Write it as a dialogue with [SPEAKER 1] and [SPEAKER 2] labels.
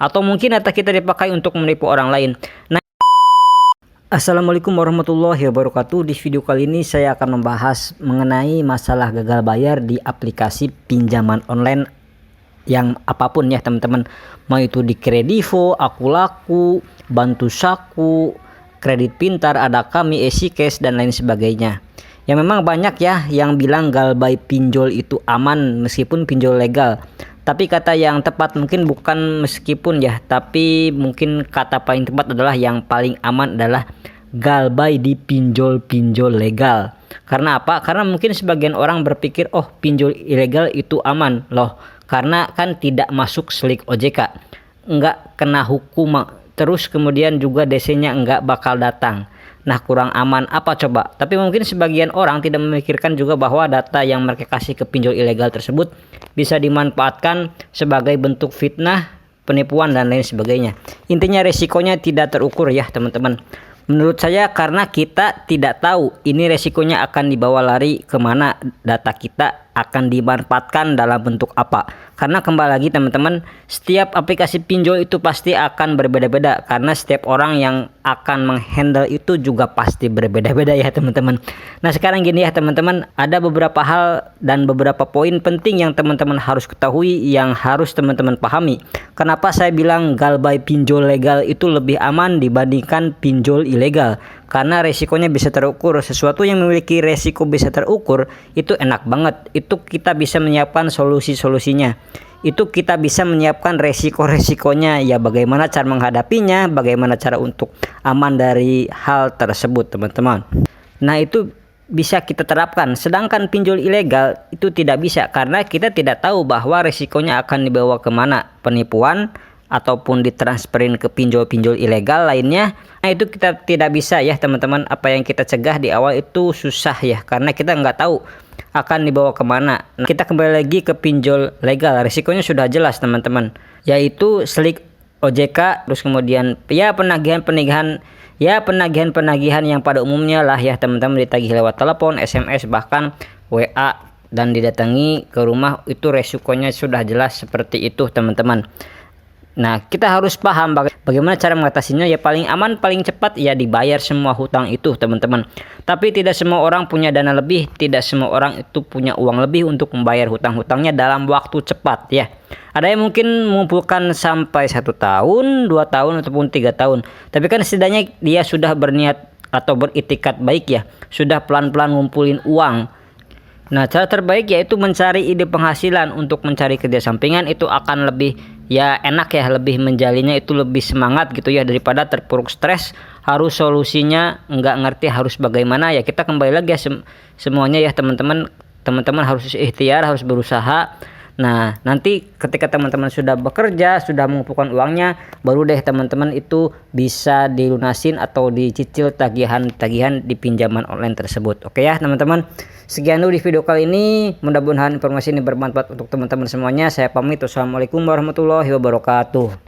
[SPEAKER 1] atau mungkin data kita dipakai untuk menipu orang lain. Nah, Assalamualaikum warahmatullahi wabarakatuh. Di video kali ini saya akan membahas mengenai masalah gagal bayar di aplikasi pinjaman online yang apapun ya teman-teman, mau itu di Kredivo, Akulaku, Bantu Saku, Kredit Pintar, Ada Kami, EasyCash dan lain sebagainya. Ya memang banyak ya yang bilang galbay pinjol itu aman meskipun pinjol legal. Tapi kata yang tepat mungkin bukan meskipun ya, tapi mungkin kata paling tepat adalah yang paling aman adalah galbay di pinjol-pinjol legal. Karena apa? Karena mungkin sebagian orang berpikir, oh pinjol ilegal itu aman loh, karena kan tidak masuk slik OJK, nggak kena hukum, terus kemudian juga DC-nya nggak bakal datang. Nah, kurang aman apa coba? Tapi mungkin sebagian orang tidak memikirkan juga bahwa data yang mereka kasih ke pinjol ilegal tersebut bisa dimanfaatkan sebagai bentuk fitnah, penipuan dan lain sebagainya. Intinya resikonya tidak terukur ya teman-teman. Menurut saya karena kita tidak tahu ini resikonya akan dibawa lari kemana, data kita akan dimanfaatkan dalam bentuk apa. Karena kembali lagi teman-teman, setiap aplikasi pinjol itu pasti akan berbeda-beda, karena setiap orang yang akan menghandle itu juga pasti berbeda-beda ya teman-teman. Nah sekarang gini ya teman-teman, ada beberapa hal dan beberapa poin penting yang teman-teman harus ketahui, yang harus teman-teman pahami. Kenapa saya bilang galbay pinjol legal itu lebih aman dibandingkan pinjol ilegal? Karena resikonya bisa terukur. Sesuatu yang memiliki resiko bisa terukur itu enak banget. Itu kita bisa menyiapkan solusi-solusinya. Itu kita bisa menyiapkan resiko-resikonya. Ya bagaimana cara menghadapinya, bagaimana cara untuk aman dari hal tersebut teman-teman. Nah itu bisa kita terapkan. Sedangkan pinjol ilegal itu tidak bisa, karena kita tidak tahu bahwa resikonya akan dibawa kemana, penipuan ataupun ditransferin ke pinjol-pinjol ilegal lainnya. Nah itu kita tidak bisa ya teman-teman. Apa yang kita cegah di awal itu susah ya, karena kita nggak tahu akan dibawa kemana. Nah, kita kembali lagi ke pinjol legal, risikonya sudah jelas teman-teman, yaitu slik OJK, terus kemudian ya penagihan-penagihan yang pada umumnya lah ya teman-teman, ditagih lewat telepon, SMS, bahkan WA, dan didatangi ke rumah. Itu resikonya sudah jelas seperti itu teman-teman. Nah kita harus paham bagaimana cara mengatasinya. Ya paling aman, paling cepat ya dibayar semua hutang itu teman-teman. Tapi tidak semua orang punya dana lebih, tidak semua orang itu punya uang lebih untuk membayar hutang-hutangnya dalam waktu cepat ya. Ada yang mungkin mengumpulkan sampai 1 tahun, 2 tahun ataupun 3 tahun. Tapi kan setidaknya dia sudah berniat atau beritikat baik ya, sudah pelan-pelan ngumpulin uang. Nah cara terbaik yaitu mencari ide penghasilan. Untuk mencari kerja sampingan itu akan lebih ya enak ya, lebih menjalinnya itu lebih semangat gitu ya, daripada terpuruk stres harus solusinya nggak ngerti harus bagaimana. Ya kita kembali lagi ya semuanya ya teman-teman harus ikhtiar, harus berusaha. Nah nanti ketika teman-teman sudah bekerja, sudah mengumpulkan uangnya, baru deh teman-teman itu bisa dilunasin atau dicicil tagihan-tagihan di pinjaman online tersebut. Oke ya teman-teman, sekian dulu di video kali ini. Mudah-mudahan informasi ini bermanfaat untuk teman-teman semuanya. Saya pamit. Wassalamualaikum warahmatullahi wabarakatuh.